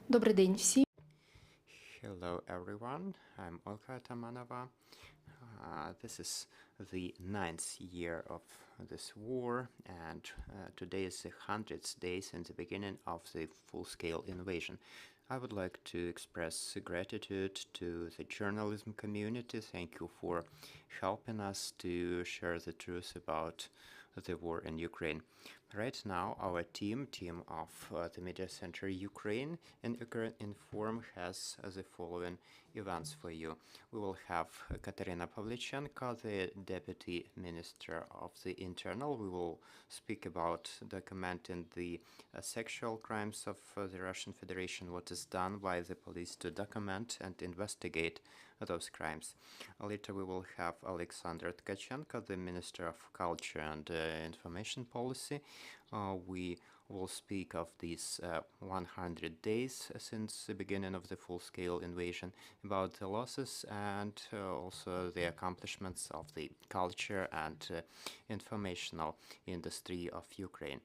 Добрий день всім. Hello everyone, I'm Olga Tamanova. This is the 9th year of this war, and today is the 100th day since the beginning of the full-scale invasion. I would like to express gratitude to the journalism community. Thank you for helping us to share the truth about the war in Ukraine. Right now, our team of the Media Center Ukraine and Ukraine Inform has the following events for you. We will have Katerina Pavlichenko, the Deputy Minister of the Internal. We will speak about documenting the sexual crimes of the Russian Federation, what is done by the police to document and investigate those crimes. Later we will have Alexander Tkachenko, the Minister of Culture and Information Policy. We will speak of these 100 days since the beginning of the full-scale invasion, about the losses and also the accomplishments of the culture and informational industry of Ukraine.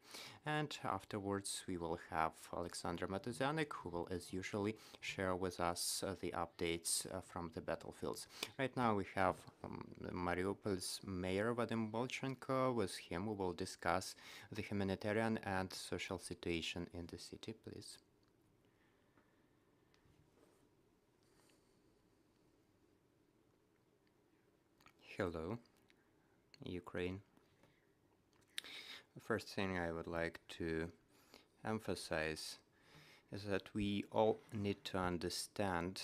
And afterwards we will have Alexander Matuzianik, who will, as usually, share with us the updates from the battlefields. Right now we have Mariupol's Mayor Vadym Boichenko. With him we will discuss the humanitarian and social situation in the city, please. Hello, Ukraine. The first thing I would like to emphasize is that we all need to understand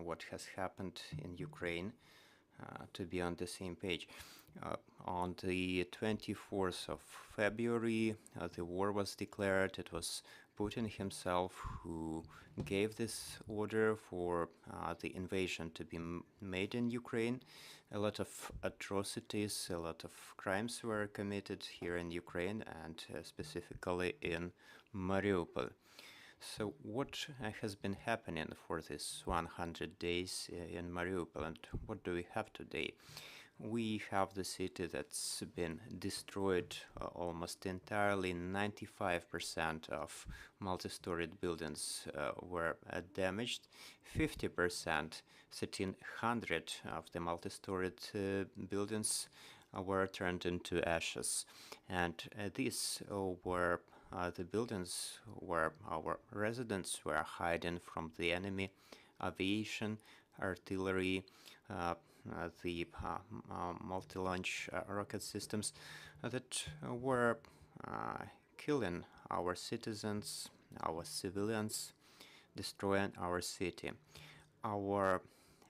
what has happened in Ukraine to be on the same page. On the 24th of February, the war was declared. It was Putin himself who gave this order for the invasion to be made in Ukraine. A lot of atrocities, a lot of crimes were committed here in Ukraine and specifically in Mariupol. So what has been happening for this 100 days in Mariupol, and what do we have today? We have the city that's been destroyed almost entirely. 95% of multi-storied buildings were damaged. 50%, 1,300 of the multi-storied buildings were turned into ashes. And these were the buildings where our residents were hiding from the enemy, aviation, artillery, the multi-launch rocket systems that were killing our citizens, our civilians, destroying our city. Our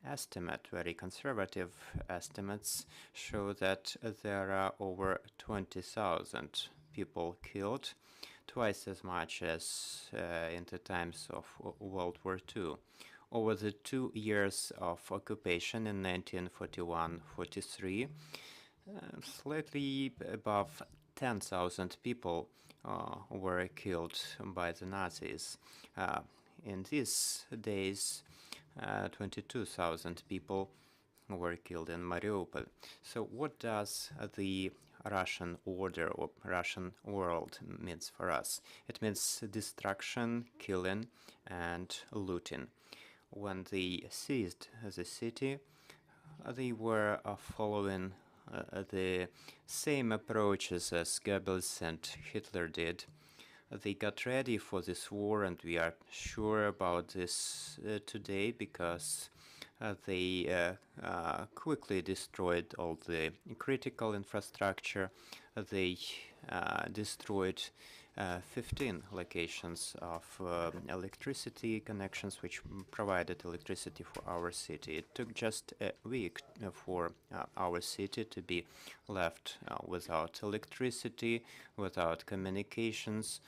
estimate, very conservative estimates, show that there are over 20,000 people killed, twice as much as in the times of World War II. Over the 2 years of occupation in 1941-43, slightly above 10,000 people were killed by the Nazis. In these days, 22,000 people were killed in Mariupol. So what does the Russian order or Russian world means for us? It means destruction, killing, and looting. When they seized the city, they were following the same approaches as Goebbels and Hitler did. They got ready for this war, and we are sure about this today because they quickly destroyed all the critical infrastructure. They destroyed 15 locations of electricity connections which provided electricity for our city. It took just a week for our city to be left without electricity, without communications,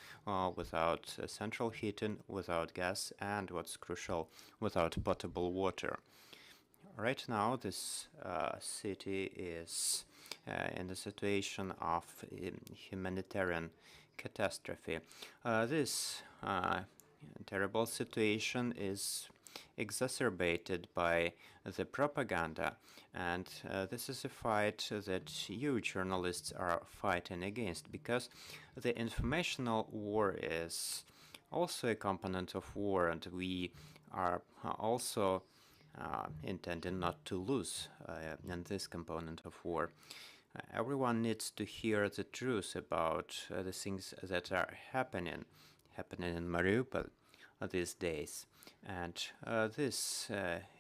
without central heating, without gas, and what's crucial, without potable water. Right now, this city is in the situation of humanitarian catastrophe. This terrible situation is exacerbated by the propaganda, and this is a fight that you journalists are fighting against, because the informational war is also a component of war, and we are also intending not to lose in this component of war. Everyone needs to hear the truth about the things that are happening in Mariupol these days. And this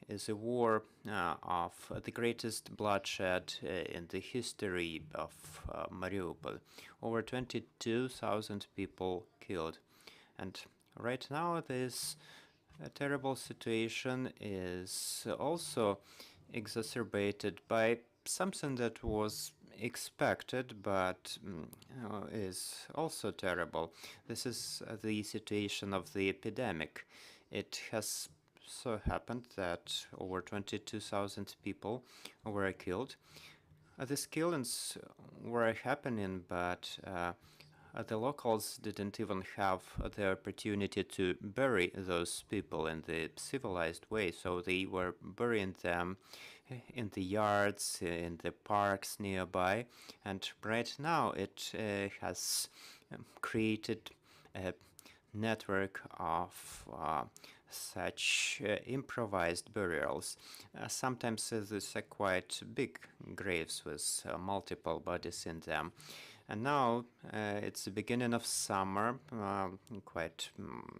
is a war of the greatest bloodshed in the history of Mariupol. Over 22,000 people killed. And right now, this terrible situation is also exacerbated by something that was expected but is also terrible. This is the situation of the epidemic. It has so happened that over 22,000 people were killed. These killings were happening, but the locals didn't even have the opportunity to bury those people in the civilized way, so they were burying them in the yards, in the parks nearby, and right now it has created a network of such improvised burials. Sometimes these are quite big graves with multiple bodies in them. And now it's the beginning of summer, quite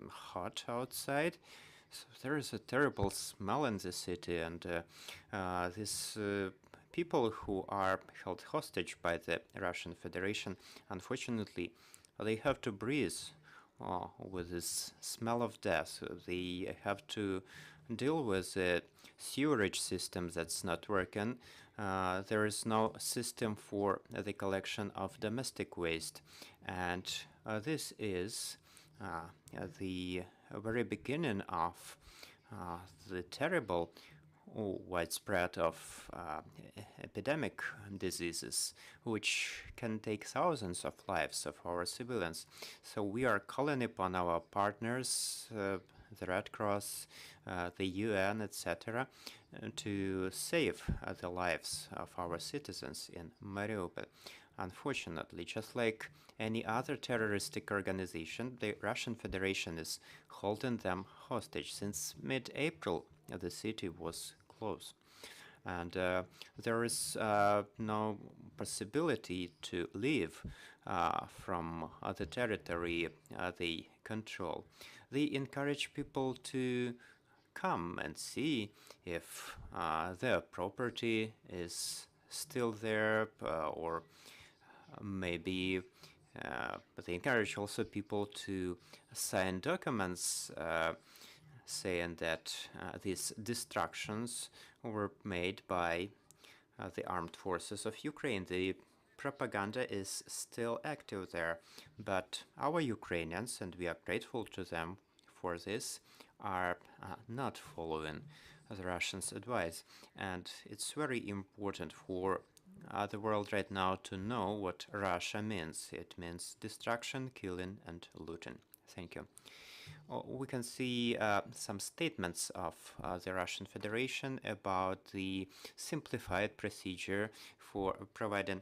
hot outside. So there is a terrible smell in the city, and these people who are held hostage by the Russian Federation, unfortunately, they have to breathe with this smell of death. They have to deal with a sewerage system that's not working. There is no system for the collection of domestic waste, and this is the very beginning of the terrible widespread of epidemic diseases, which can take thousands of lives of our civilians. So we are calling upon our partners, the Red Cross, the UN, etc., to save the lives of our citizens in Mariupol. Unfortunately, just like any other terroristic organization, the Russian Federation is holding them hostage. Since mid-April, the city was closed. And there is no possibility to leave from the territory they control. They encourage people to come and see if their property is still there, or maybe they encourage also people to sign documents saying that these destructions were made by the armed forces of Ukraine. The propaganda is still active there, but our Ukrainians, and we are grateful to them for this, are not following the Russians' advice. And it's very important for the world right now to know what Russia means. It means destruction, killing, and looting. Thank you. We can see some statements of the Russian Federation about the simplified procedure for providing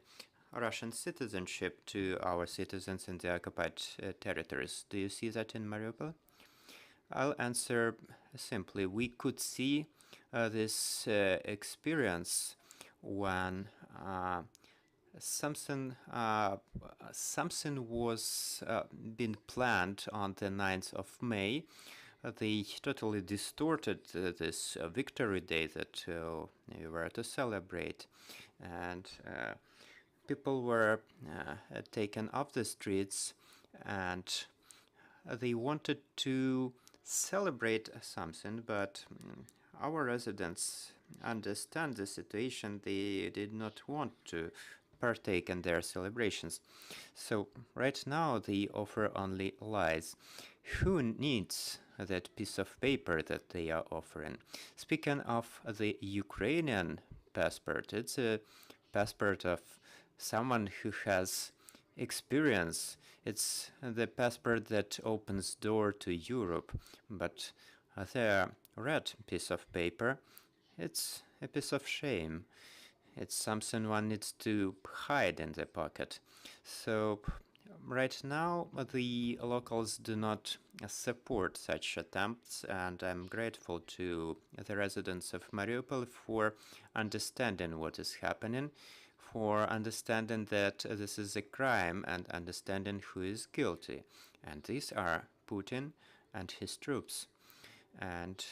Russian citizenship to our citizens in the occupied territories. Do you see that in Mariupol? I'll answer simply. We could see this experience when something was being planned on the 9th of May. They totally distorted this Victory Day that we were to celebrate, and people were taken off the streets, and they wanted to celebrate something, but our residents understand the situation. They did not want to partake in their celebrations. So right now they offer only lies. Who needs that piece of paper that they are offering? Speaking of the Ukrainian passport, it's a passport of someone who has experience. It's the passport that opens door to Europe, but the red piece of paper, it's a piece of shame. It's something one needs to hide in the pocket. So right now the locals do not support such attempts, and I'm grateful to the residents of Mariupol for understanding what is happening, for understanding that this is a crime and understanding who is guilty. And these are Putin and his troops, and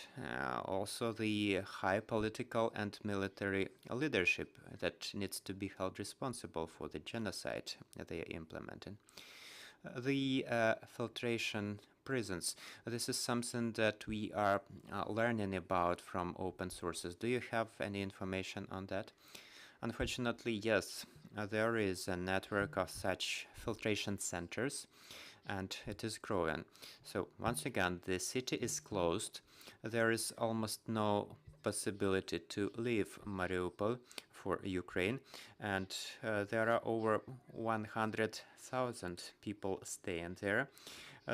also the high political and military leadership that needs to be held responsible for the genocide they are implementing. The filtration prisons. This is something that we are learning about from open sources. Do you have any information on that? Unfortunately, yes, there is a network of such filtration centers, and it is growing. So once again, the city is closed. There is almost no possibility to leave Mariupol for Ukraine, and there are over 100,000 people staying there.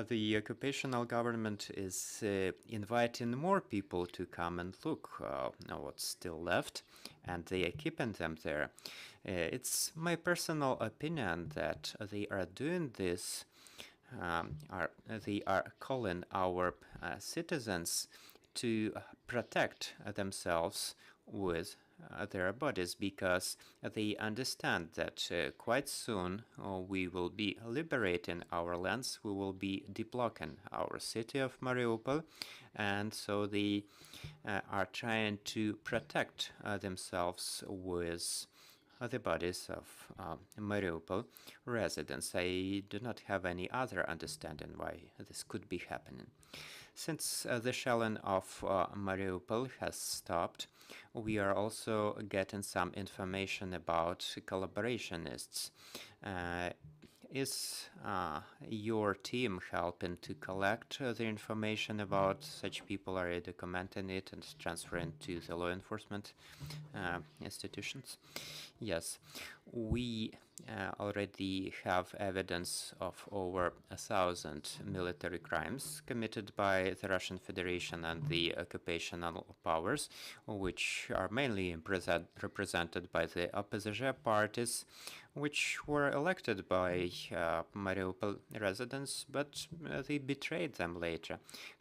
The occupational government is inviting more people to come and look what's still left, and they are keeping them there. It's my personal opinion that they are doing this. They are calling our citizens to protect themselves with their bodies, because they understand that quite soon we will be liberating our lands, we will be deblocking our city of Mariupol, and so they are trying to protect themselves with the bodies of Mariupol residents. I do not have any other understanding why this could be happening. Since the shelling of Mariupol has stopped, we are also getting some information about collaborationists. Is your team helping to collect the information about such people? Are you documenting it and transferring to the law enforcement institutions? Yes, we already have evidence of over 1,000 military crimes committed by the Russian Federation and the occupational powers, which are mainly represented by the opposition parties, which were elected by Mariupol residents, but they betrayed them later.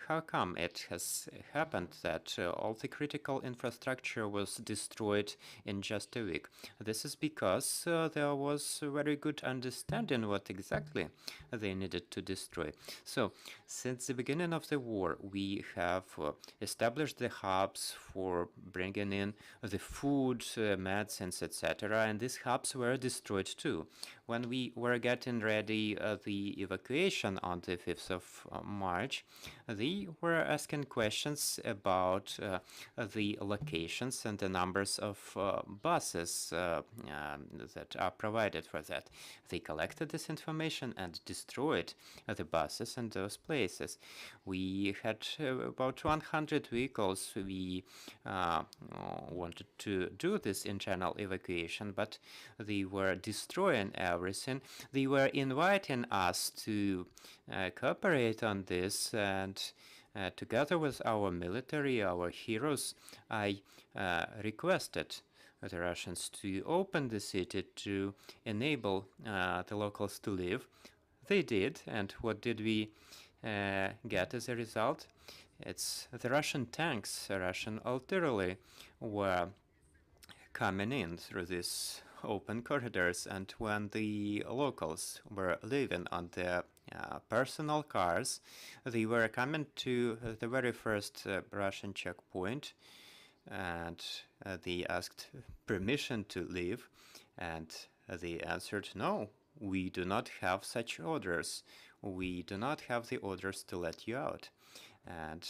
How come it has happened that all the critical infrastructure was destroyed in just a week? This is because there was a very good understanding what exactly they needed to destroy. So, since the beginning of the war, we have established the hubs for bringing in the food, medicines, etc., and these hubs were destroyed too. When we were getting ready the evacuation on the 5th of March, they were asking questions about the locations and the numbers of buses that are provided for that. They collected this information and destroyed the buses in those places. We had about 100 vehicles. We wanted to do this internal evacuation, but they were destroying everything. They were inviting us to cooperate on this, and together with our military, our heroes, I requested the Russians to open the city to enable the locals to live. They did, and what did we get as a result? It's the Russian tanks, Russian artillery, were coming in through these open corridors, and when the locals were living on their personal cars, they were coming to the very first Russian checkpoint, and they asked permission to leave, and they answered, no, we do not have such orders. We do not have the orders to let you out. And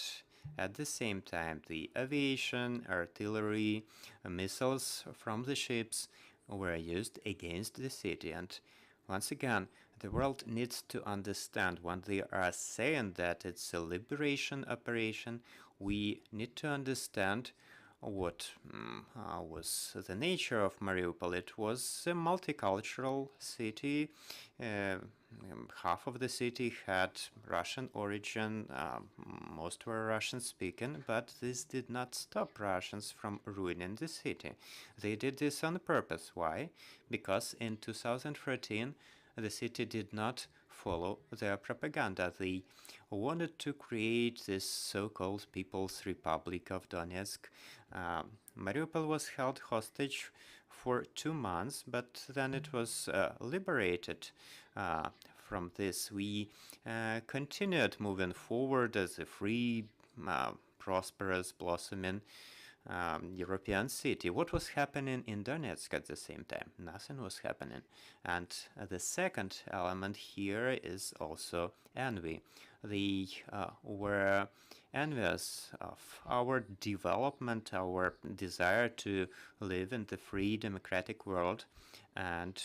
at the same time, the aviation, artillery, missiles from the ships were used against the city. And once again, the world needs to understand, when they are saying that it's a liberation operation, we need to understand what was the nature of Mariupol. It was a multicultural city. Half of the city had Russian origin, most were Russian speaking, but this did not stop Russians from ruining the city. They did this on purpose. Why? Because in 2013 the city did not follow their propaganda. They wanted to create this so-called People's Republic of Donetsk. Mariupol was held hostage for 2 months, but then it was liberated from this. We continued moving forward as a free, prosperous, blossoming European city. What was happening in Donetsk at the same time? Nothing was happening. And the second element here is also envy. They were envious of our development, our desire to live in the free democratic world. And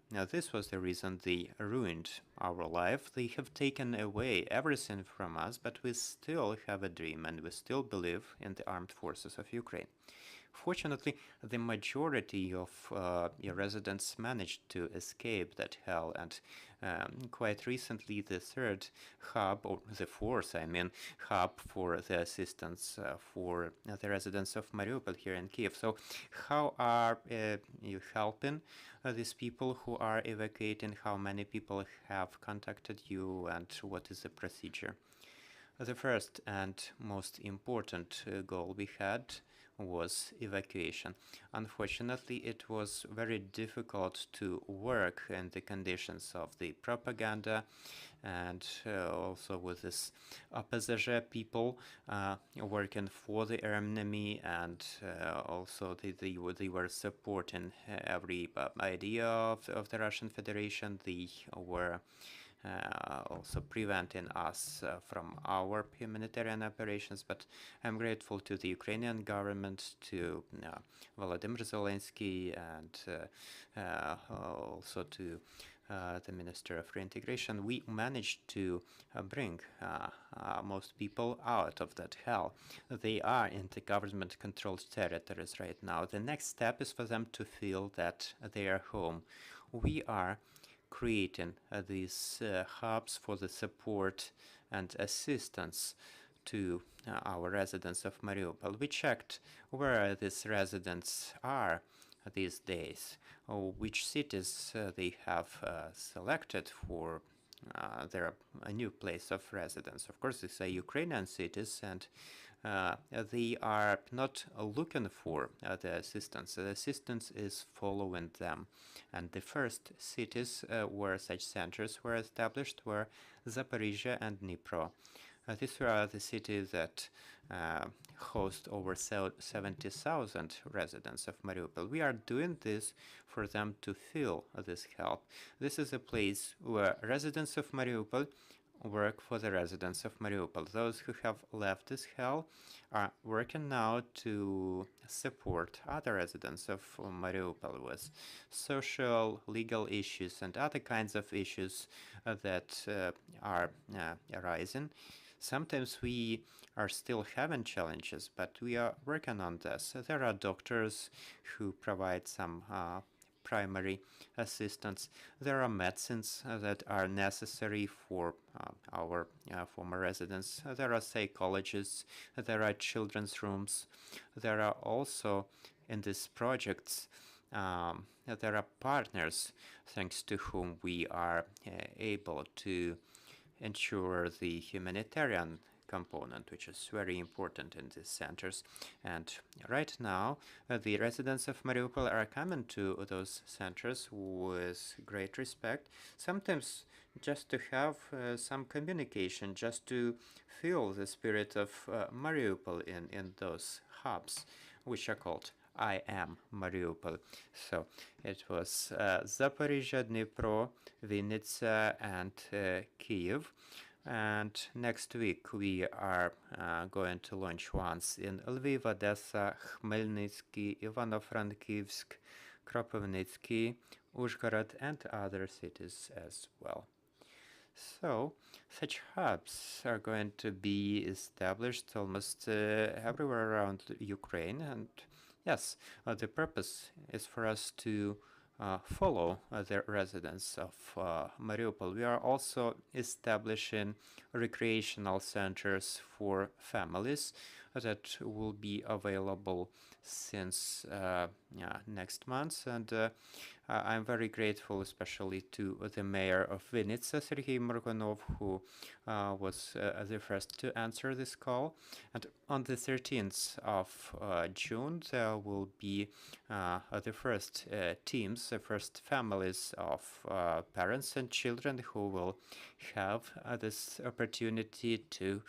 now this was the reason they ruined our life. They have taken away everything from us, but we still have a dream and we still believe in the armed forces of Ukraine. Fortunately, the majority of residents managed to escape that hell, and quite recently the third hub, or the fourth, I mean, hub for the assistance for the residents of Mariupol here in Kyiv. So how are you helping these people who are evacuating? How many people have contacted you, and what is the procedure? The first and most important goal we had was evacuation. Unfortunately, it was very difficult to work in the conditions of the propaganda, and also with this opposition people working for the enemy, and also they were supporting every idea of the Russian Federation. They were also preventing us from our humanitarian operations. But I'm grateful to the Ukrainian government, to Volodymyr Zelensky, and also to the Minister of Reintegration. We managed to bring most people out of that hell. They are in the government-controlled territories right now. The next step is for them to feel that they are home. We are creating these hubs for the support and assistance to our residents of Mariupol. We checked where these residents are these days, which cities they have selected for their new place of residence. Of course, these are Ukrainian cities, and they are not looking for the assistance. The assistance is following them. And the first cities where such centers were established were Zaporizhia and Dnipro. These were the cities that host over 70,000 residents of Mariupol. We are doing this for them to feel this help. This is a place where residents of Mariupol work for the residents of Mariupol. Those who have left this hell are working now to support other residents of Mariupol with social, legal issues and other kinds of issues that are arising. Sometimes we are still having challenges, but we are working on this. There are doctors who provide some primary assistance. There are medicines that are necessary for our former residents. There are psychologists. There are children's rooms. There are also, in these projects, there are partners thanks to whom we are able to ensure the humanitarian component, which is very important in these centers. And right now, the residents of Mariupol are coming to those centers with great respect, sometimes just to have some communication, just to feel the spirit of Mariupol in those hubs, which are called I am Mariupol. So it was Zaporizhia, Dnipro, Vinnytsia, and Kyiv. And next week we are going to launch ones in Lviv, Odessa, Khmelnytsky, Ivano-Frankivsk, Kropyvnytsky, Uzhhorod, and other cities as well. So such hubs are going to be established almost everywhere around Ukraine. And yes, the purpose is for us to follow the residents of Mariupol. We are also establishing recreational centers for families. that will be available since next month. And I'm very grateful, especially to the mayor of Vinnytsia, Sergei Morgunov, who was the first to answer this call. And on the 13th of June, there will be the first teams, the first families of parents and children who will have this opportunity to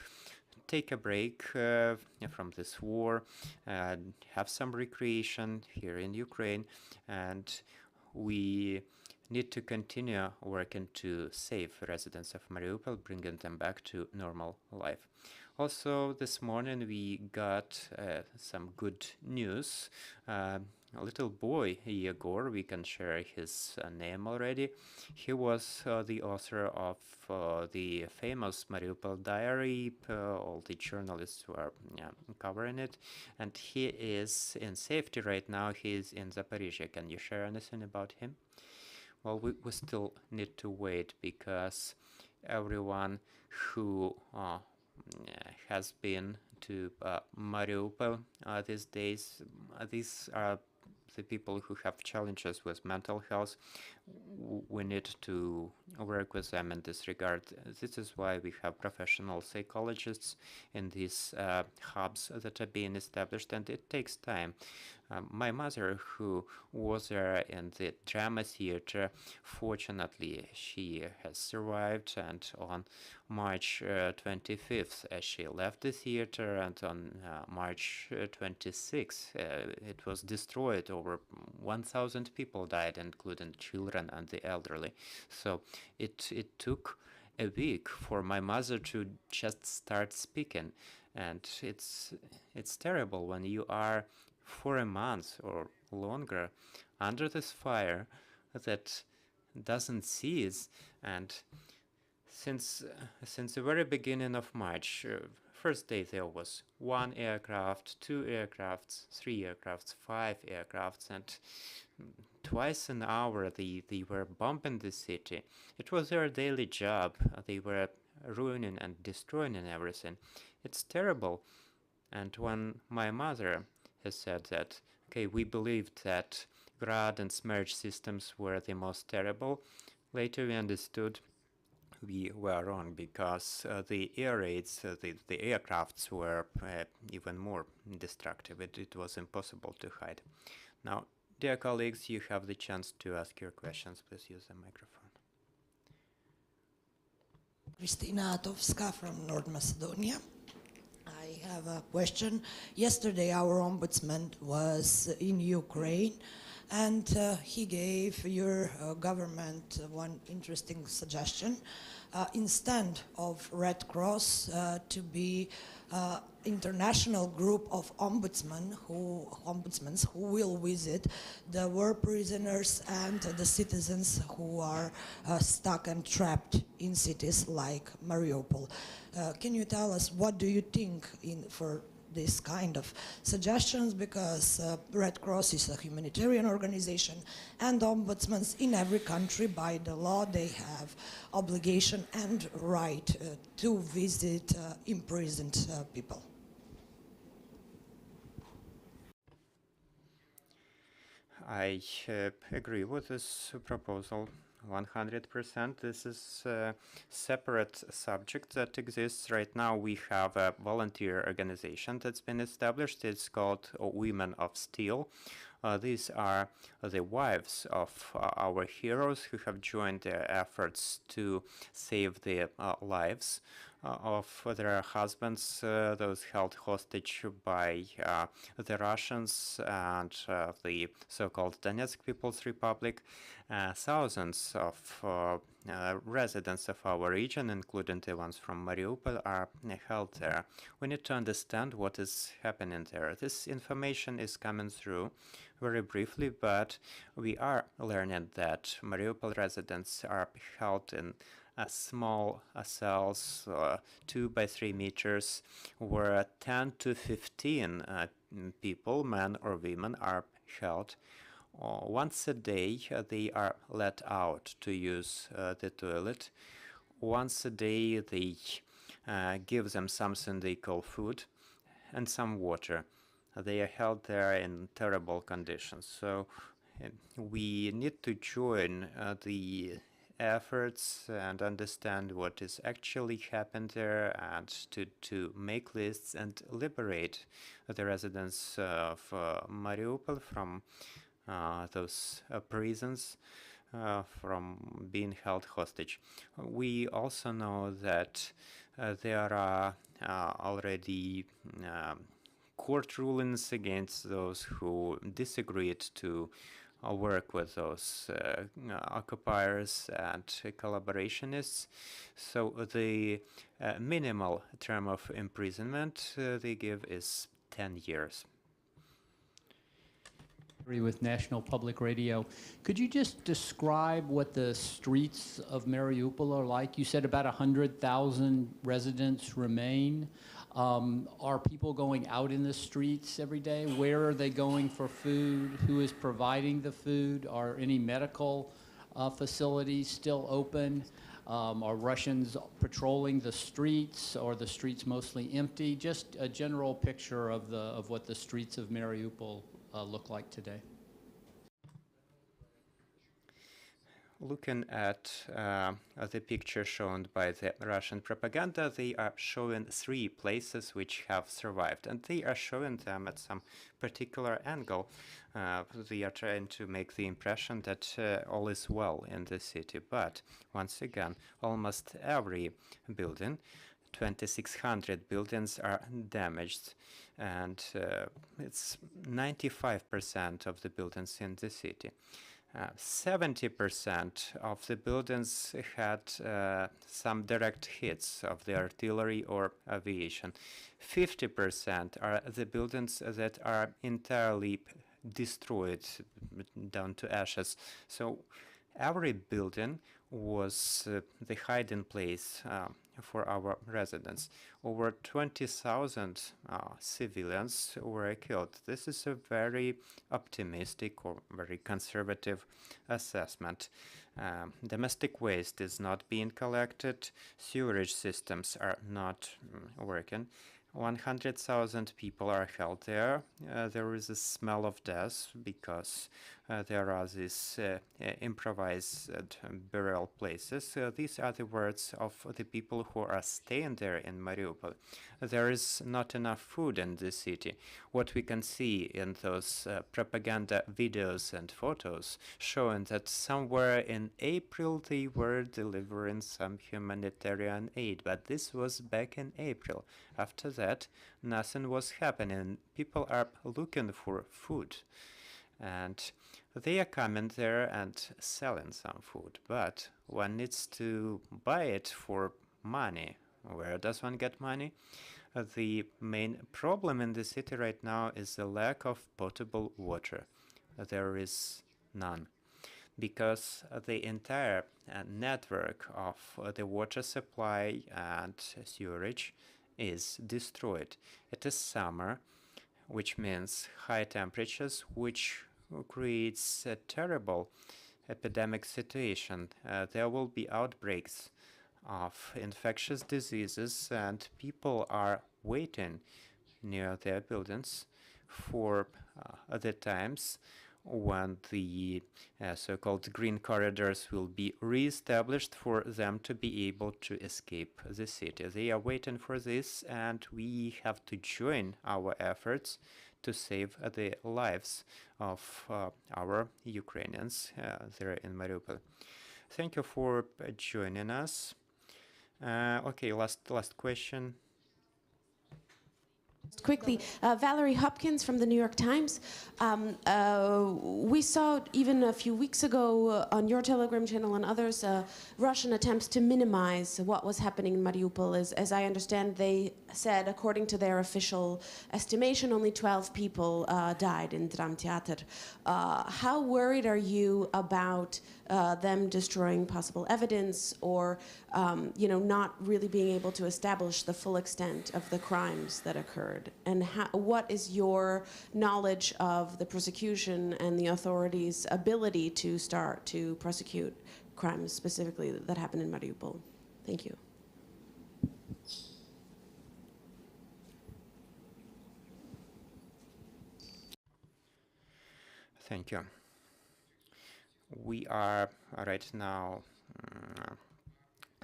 take a break from this war, have some recreation here in Ukraine, and we need to continue working to save residents of Mariupol, bringing them back to normal life. Also, this morning we got some good news. A little boy, Yegor, we can share his name already. He was the author of the famous Mariupol Diary. All the journalists were covering it. And he is in safety right now. He is in Zaporizhia. Can you share anything about him? Well, we still need to wait because everyone who has been to Mariupol these days, these are the people who have challenges with mental health. We need to work with them in this regard. This is why we have professional psychologists in these hubs that are being established, and it takes time. My mother, who was there in the drama theater, fortunately, she has survived, and on March 25th, she left the theater, and on March 26th, it was destroyed. Over 1,000 people died, including children and the elderly. So it took a week for my mother to just start speaking, and it's terrible when you are for a month or longer under this fire that doesn't cease. And since the very beginning of March, first day there was 1 aircraft, 2 aircrafts, 3 aircrafts, 5 aircrafts, and twice an hour they were bombing the city. It was their daily job. They were ruining and destroying everything. It's terrible. And when my mother has said that, okay, we believed that Grad and Smerch systems were the most terrible, later we understood we were wrong, because the air raids, the aircrafts were even more destructive. It was impossible to hide. Now, dear colleagues, you have the chance to ask your questions. Please use the microphone. Kristina Atovska from North Macedonia. I have a question. Yesterday, our ombudsman was in Ukraine, and he gave your government one interesting suggestion. Instead of Red Cross, to be international group of ombudsmen who will visit the war prisoners and the citizens who are stuck and trapped in cities like Mariupol. Can you tell us what do you think for this kind of suggestions, because Red Cross is a humanitarian organization, and ombudsmen in every country by the law they have obligation and right to visit imprisoned people. I agree with this proposal 100%. This is a separate subject that exists right now. We have a volunteer organization that's been established. It's called Women of Steel. These are the wives of our heroes who have joined their efforts to save the lives of their husbands, those held hostage by the Russians and the so-called Donetsk People's Republic. Thousands of residents of our region, including the ones from Mariupol, are held there. We need to understand what is happening there. This information is coming through very briefly, but we are learning that Mariupol residents are held in small cells, 2 by 3 meters, where 10 to 15 people, men or women, are held. Once a day, they are let out to use the toilet. Once a day, they give them something they call food. and some water. They are held there in terrible conditions. So we need to join the efforts and understand what is actually happened there, and to make lists and liberate the residents of Mariupol from those prisons, from being held hostage. We also know that there are already court rulings against those who disagreed to work with those occupiers and collaborationists. So the minimal term of imprisonment they give is 10 years. With National Public Radio. Could you just describe what the streets of Mariupol are like? You said about 100,000 residents remain. Are people going out in the streets every day? Where are they going for food? Who is providing the food? Are any medical facilities still open? Are Russians patrolling the streets? Are the streets mostly empty? Just a general picture of what the streets of Mariupol look like today. Looking at the picture shown by the Russian propaganda, they are showing 3 places which have survived, and they are showing them at some particular angle. They are trying to make the impression that all is well in the city, but once again, almost every building, 2,600 buildings, are damaged, and it's 95% of the buildings in the city. 70% of the buildings had some direct hits of the artillery or aviation. 50% are the buildings that are entirely destroyed down to ashes. So every building was the hiding place for our residents. Over 20,000 civilians were killed. This is a very optimistic or very conservative assessment. Domestic waste is not being collected. Sewerage systems are not working. 100,000 people are held there. There is a smell of death because there are these improvised burial places. These are the words of the people who are staying there in Mariupol. There is not enough food in the city. What we can see in those propaganda videos and photos showing that somewhere in April they were delivering some humanitarian aid, but this was back in April. After that, nothing was happening. People are looking for food, and they are coming there and selling some food, but one needs to buy it for money. Where does one get money? The main problem in the city right now is the lack of potable water. There is none, because the entire network of the water supply and sewerage is destroyed. It is summer, which means high temperatures, which creates a terrible epidemic situation. There will be outbreaks of infectious diseases, and people are waiting near their buildings for the times when the so-called green corridors will be re-established for them to be able to escape the city. They are waiting for this, and we have to join our efforts to save the lives of our Ukrainians there in Mariupol. Thank you for joining us. Okay, last question. Quickly, Valerie Hopkins from the New York Times. We saw even a few weeks ago on your Telegram channel and others Russian attempts to minimize what was happening in Mariupol. As I understand, they said, according to their official estimation, only 12 people died in Dram Theater. How worried are you about them destroying possible evidence, or not really being able to establish the full extent of the crimes that occurred? And what is your knowledge of the prosecution and the authorities' ability to start to prosecute crimes specifically that happened in Mariupol? Thank you. Thank you. We are right now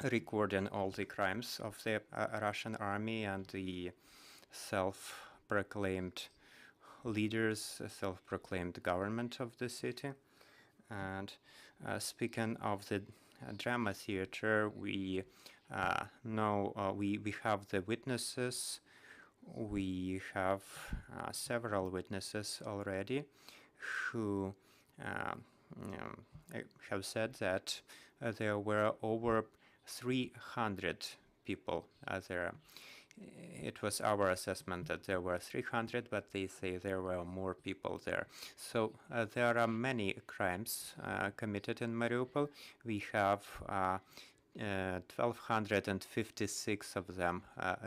recording all the crimes of the Russian army and the self-proclaimed leaders, self-proclaimed government of the city. And speaking of the drama theater, we know we have the witnesses. We have several witnesses already who have said that there were over 300 people there. It was our assessment that there were 300, but they say there were more people there. So there are many crimes committed in Mariupol. We have 1,256 of them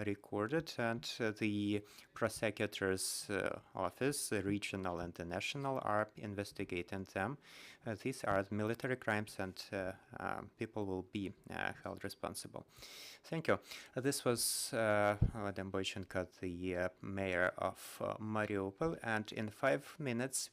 recorded, and the prosecutor's office, the regional and the national, are investigating them. These are military crimes, and people will be held responsible. Thank you. This was Vadym Boichenko, the mayor of Mariupol, and in 5 minutes